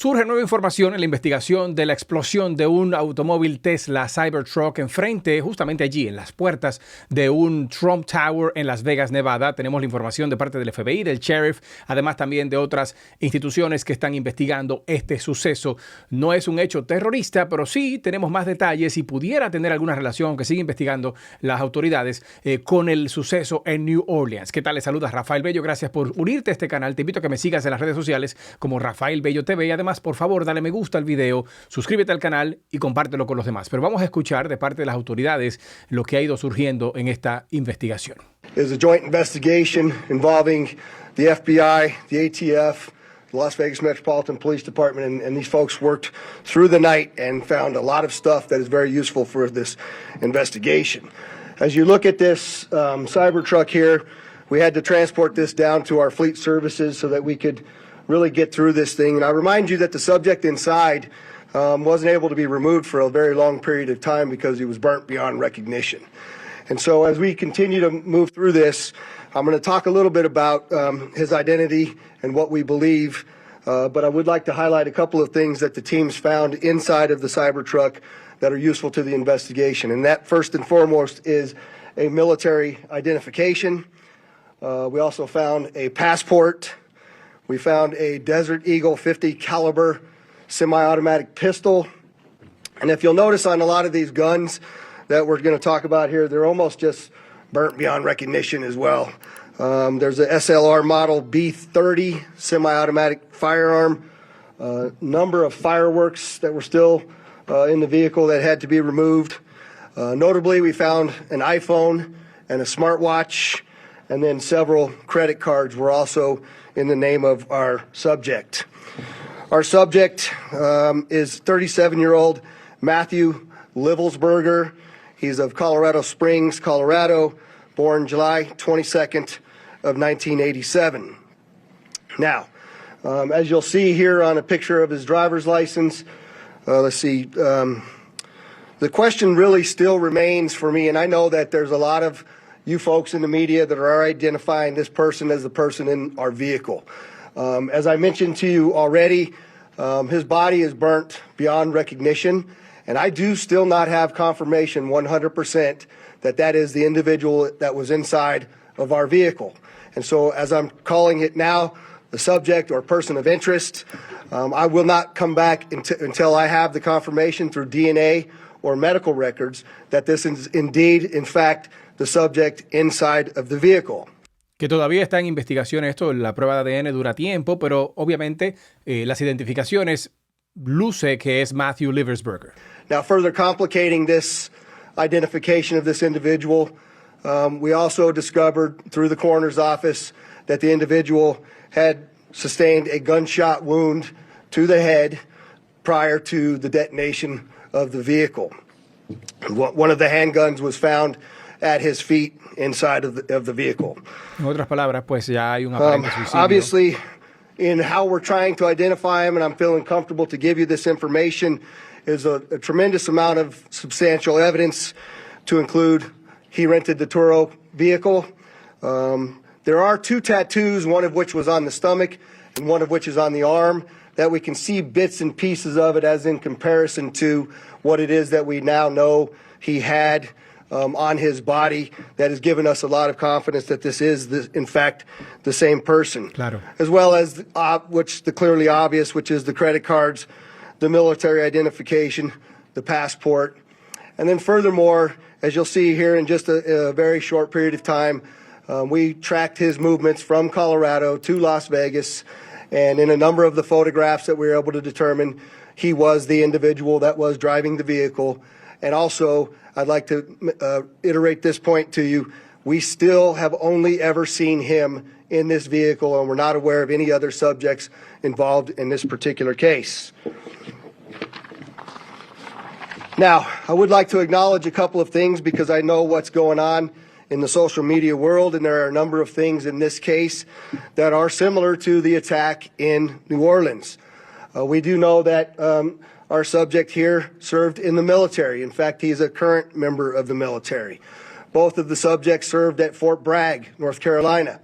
Surge nueva información en la investigación de la explosión de un automóvil Tesla Cybertruck enfrente, justamente allí, en las puertas de un Trump Tower en Las Vegas, Nevada. Tenemos la información de parte del FBI, del sheriff, además también de otras instituciones que están investigando este suceso. No es un hecho terrorista, pero sí tenemos más detalles y pudiera tener alguna relación que sigue investigando las autoridades con el suceso en New Orleans. ¿Qué tal? Les saluda Rafael Bello. Gracias por unirte a este canal. Te invito a que me sigas en las redes sociales como RafaelBelloTV y además, por favor, dale me gusta al video, suscríbete al canal y compártelo con los demás. Pero vamos a escuchar de parte de las autoridades lo que ha ido surgiendo en esta investigación. Is a joint investigation involving the FBI, the ATF, the Las Vegas Metropolitan Police Department, and these folks worked through the night and found a lot of stuff that is very useful for this investigation. As you look at this Cybertruck here, we had to transport this down to our fleet services so that we could really get through this thing. And I remind you that the subject inside wasn't able to be removed for a very long period of time because he was burnt beyond recognition. And so as we continue to move through this, I'm going to talk a little bit about his identity and what we believe, but I would like to highlight a couple of things that the teams found inside of the Cybertruck that are useful to the investigation. And that, first and foremost, is a military identification. We also found a passport. We found a Desert Eagle 50 caliber semi-automatic pistol. And if you'll notice on a lot of these guns that we're going to talk about here, they're almost just burnt beyond recognition as well. There's a SLR model B30 semi-automatic firearm, number of fireworks that were still in the vehicle that had to be removed. Notably, we found an iPhone and a smartwatch, and then several credit cards were also in the name of our subject. Our subject is 37-year-old Matthew Livelsberger. He's of Colorado Springs, Colorado, born July 22nd of 1987. Now, as you'll see here on a picture of his driver's license, let's see, the question really still remains for me, and I know that there's a lot of you folks in the media that are identifying this person as the person in our vehicle. As I mentioned to you already, his body is burnt beyond recognition, and I do still not have confirmation 100% that that is the individual that was inside of our vehicle. And so as I'm calling it now, the subject or person of interest, I will not come back until I have the confirmation through DNA or medical records that this is indeed, in fact, the subject inside of the vehicle. Que todavía está en investigación esto, la prueba de ADN dura tiempo, pero obviamente las identificaciones luce que es Matthew Livelsberger. Now, further complicating this identification of this individual, we also discovered through the coroner's office that the individual had sustained a gunshot wound to the head prior to the detonation of the vehicle. One of the handguns was found at his feet inside of the vehicle. En otras palabras, pues ya hay un aparente suicidio. Obviously, in how we're trying to identify him, and I'm feeling comfortable to give you this information, is a tremendous amount of substantial evidence to include he rented the Turo vehicle. There are two tattoos, one of which was on the stomach and one of which is on the arm, that we can see bits and pieces of it as in comparison to what it is that we now know he had on his body, that has given us a lot of confidence that this is, in fact, the same person. Claro. As well as the clearly obvious, which is the credit cards, the military identification, the passport. And then furthermore, as you'll see here in just a very short period of time, we tracked his movements from Colorado to Las Vegas, and in a number of the photographs that we were able to determine, he was the individual that was driving the vehicle. And also, I'd like to iterate this point to you. We still have only ever seen him in this vehicle, and we're not aware of any other subjects involved in this particular case. Now, I would like to acknowledge a couple of things because I know what's going on in the social media world, and there are a number of things in this case that are similar to the attack in New Orleans. We do know that our subject here served in the military. In fact, he is a current member of the military. Both of the subjects served at Fort Bragg, North Carolina.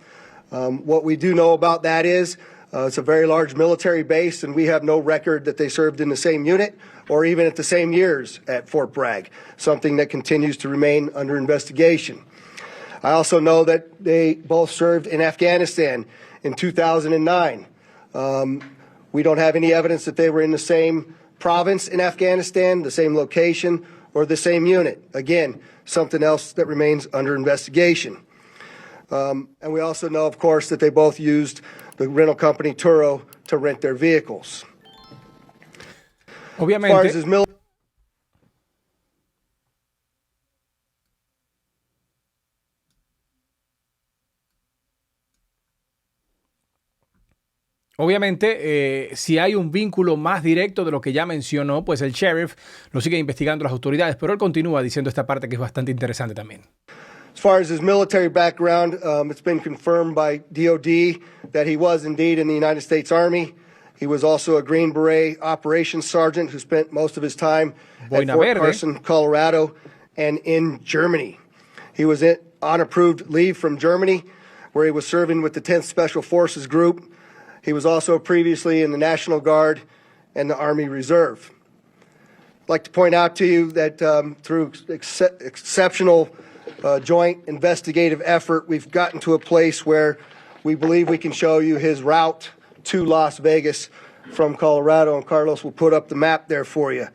What we do know about that is It's a very large military base, and we have no record that they served in the same unit or even at the same years at Fort Bragg, something that continues to remain under investigation. I also know that they both served in Afghanistan in 2009. We don't have any evidence that they were in the same province in Afghanistan, the same location, or the same unit. Again, something else that remains under investigation. And we also know, of course, that they both used the rental company Turo to rent their vehicles. Obviamente. As far as his Obviamente, si hay un vínculo más directo de lo que ya mencionó, pues el sheriff lo sigue investigando las autoridades, pero él continúa diciendo esta parte que es bastante interesante también. As far as his military background, it's been confirmed by DOD that he was indeed in the United States Army. He was also a Green Beret operations sergeant who spent most of his time at Fort Carson, Colorado, and in Germany. He was on approved leave from Germany, where he was serving with the 10th Special Forces Group. He was also previously in the National Guard and the Army Reserve. I'd like to point out to you that through exceptional joint investigative effort, we've gotten to a place where we believe we can show you his route to Las Vegas from Colorado, and Carlos will put up the map there for you.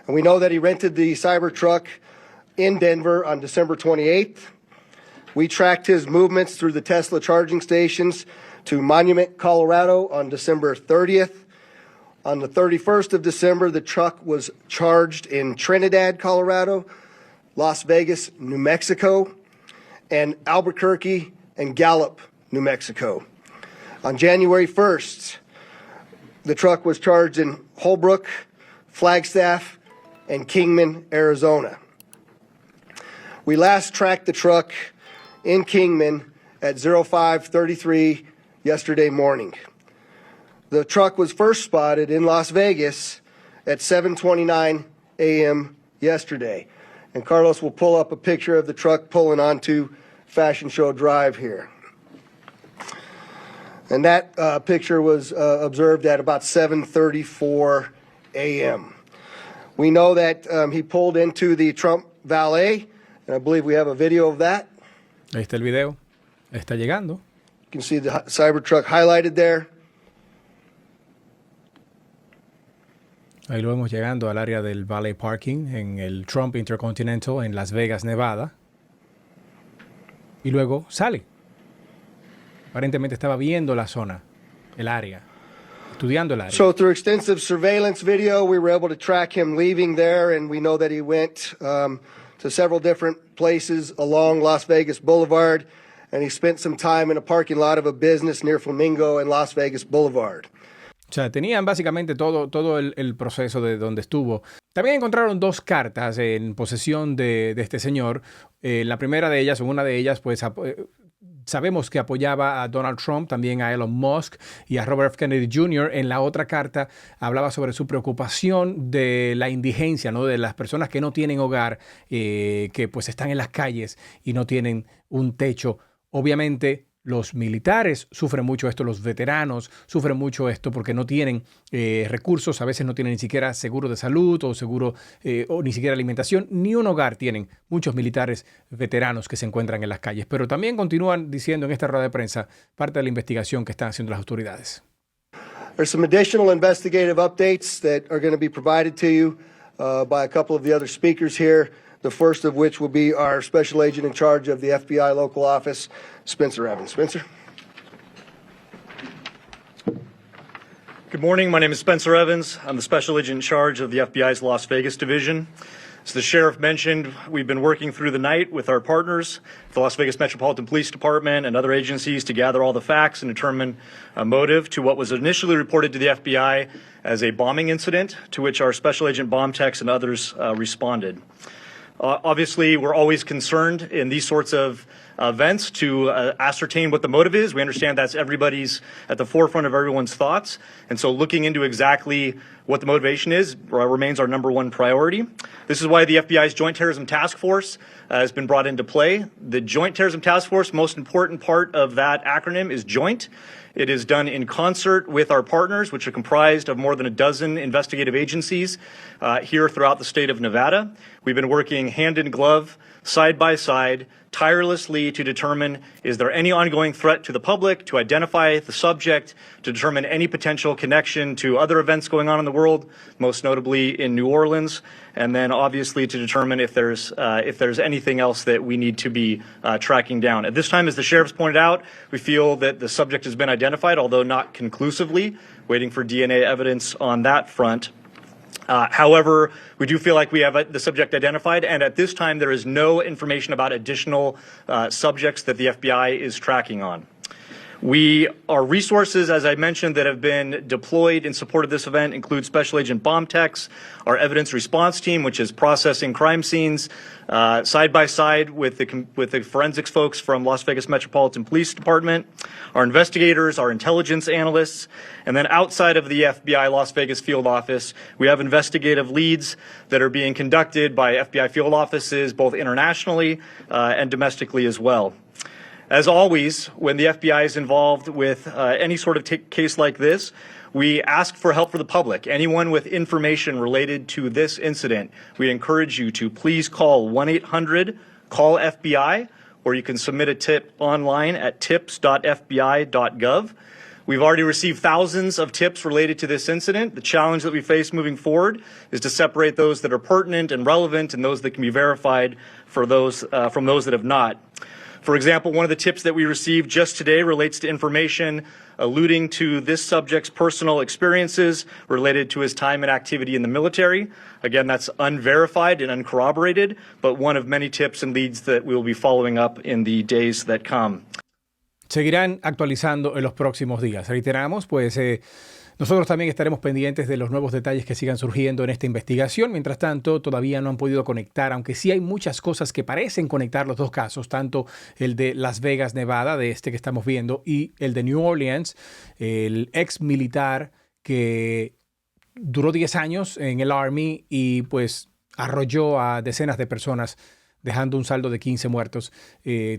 And we know that he rented the Cybertruck in Denver on December 28th. We tracked his movements through the Tesla charging stations to Monument, Colorado on December 30th. On the 31st of December, the truck was charged in Trinidad, Colorado, Las Vegas, New Mexico, and Albuquerque and Gallup, New Mexico. On January 1st, the truck was charged in Holbrook, Flagstaff, and Kingman, Arizona. We last tracked the truck in Kingman at 05:33 yesterday morning. The truck was first spotted in Las Vegas at 7:29 a.m. yesterday. And Carlos will pull up a picture of the truck pulling onto Fashion Show Drive here. And that picture was observed at about 7:34 a.m. We know that he pulled into the Trump Valet, and I believe we have a video of that. Ahí está el video. Está llegando. You can see the Cybertruck highlighted there. Ahí lo vemos llegando al área del Valet Parking en el Trump Intercontinental en Las Vegas, Nevada. Y luego sale. Aparentemente estaba viendo la zona, el área, estudiando el área. So through extensive surveillance video, we were able to track him leaving there, and we know that he went to several different places along Las Vegas Boulevard, and he spent some time in a parking lot of a business near Flamingo and Las Vegas Boulevard. O sea, tenían básicamente todo el proceso de donde estuvo. También encontraron dos cartas en posesión de este señor. La primera de ellas, una de ellas, pues sabemos que apoyaba a Donald Trump, también a Elon Musk y a Robert F. Kennedy Jr. En la otra carta hablaba sobre su preocupación de la indigencia, ¿no? De las personas que no tienen hogar, que pues están en las calles y no tienen un techo. Obviamente los militares sufren mucho esto, los veteranos sufren mucho esto porque no tienen recursos, a veces no tienen ni siquiera seguro de salud o seguro o ni siquiera alimentación, ni un hogar tienen muchos militares veteranos que se encuentran en las calles. Pero también continúan diciendo en esta rueda de prensa parte de la investigación que están haciendo las autoridades. There's some additional investigative updates that are going to be provided to you by a couple of the other speakers here. The first of which will be our special agent in charge of the FBI local office, Spencer Evans. Spencer? Good morning. My name is Spencer Evans. I'm the special agent in charge of the FBI's Las Vegas division. As the sheriff mentioned, we've been working through the night with our partners, the Las Vegas Metropolitan Police Department and other agencies, to gather all the facts and determine a motive to what was initially reported to the FBI as a bombing incident, to which our special agent bomb techs and others responded. Obviously, we're always concerned in these sorts of events to ascertain what the motive is. We understand that's everybody's at the forefront of everyone's thoughts. And so looking into exactly what the motivation is remains our number one priority. This is why the FBI's Joint Terrorism Task Force has been brought into play. The Joint Terrorism Task Force, most important part of that acronym is joint. It is done in concert with our partners, which are comprised of more than a dozen investigative agencies here throughout the state of Nevada. We've been working hand in glove, side by side, tirelessly to determine is there any ongoing threat to the public, to identify the subject, to determine any potential connection to other events going on in the world, most notably in New Orleans, and then obviously to determine if there's anything else that we need to be tracking down. At this time, as the sheriff's pointed out, we feel that the subject has been identified, although not conclusively, waiting for DNA evidence on that front. However, we do feel like we have the subject identified, and at this time there is no information about additional subjects that the FBI is tracking on. Our resources, as I mentioned, that have been deployed in support of this event include Special Agent Bomb Techs, our evidence response team, which is processing crime scenes, side by side with the forensics folks from Las Vegas Metropolitan Police Department, our investigators, our intelligence analysts, and then outside of the FBI Las Vegas field office, we have investigative leads that are being conducted by FBI field offices, both internationally and domestically as well. As always, when the FBI is involved with any sort of case like this, we ask for help for the public. Anyone with information related to this incident, we encourage you to please call 1-800-CALL-FBI, or you can submit a tip online at tips.fbi.gov. We've already received thousands of tips related to this incident. The challenge that we face moving forward is to separate those that are pertinent and relevant and those that can be verified from those that have not. For example, one of the tips that we received just today relates to information alluding to this subject's personal experiences related to his time and activity in the military. Again, that's unverified and uncorroborated, but one of many tips and leads that we will be following up in the days that come. Seguirán actualizando en los próximos días. Reiteramos, pues nosotros también estaremos pendientes de los nuevos detalles que sigan surgiendo en esta investigación. Mientras tanto, todavía no han podido conectar, aunque sí hay muchas cosas que parecen conectar los dos casos, tanto el de Las Vegas, Nevada, de este que estamos viendo, y el de New Orleans, el ex militar que duró 10 años en el Army y pues arrolló a decenas de personas, dejando un saldo de 15 muertos.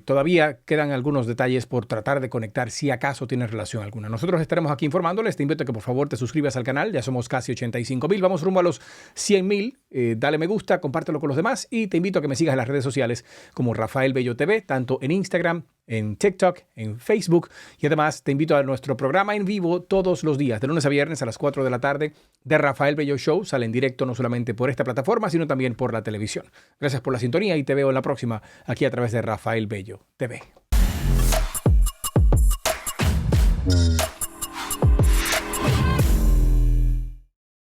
Todavía quedan algunos detalles por tratar de conectar si acaso tienen relación alguna. Nosotros estaremos aquí informándoles. Te invito a que por favor te suscribas al canal. Ya somos casi 85,000. Vamos rumbo a los 100,000. Dale me gusta, compártelo con los demás y te invito a que me sigas en las redes sociales como RafaelBelloTV, tanto en Instagram, en TikTok, en Facebook, y además te invito a nuestro programa en vivo todos los días, de lunes a viernes a las 4 de la tarde, de Rafael Bello Show. Sale en directo no solamente por esta plataforma, sino también por la televisión. Gracias por la sintonía y te veo en la próxima aquí a través de Rafael Bello TV.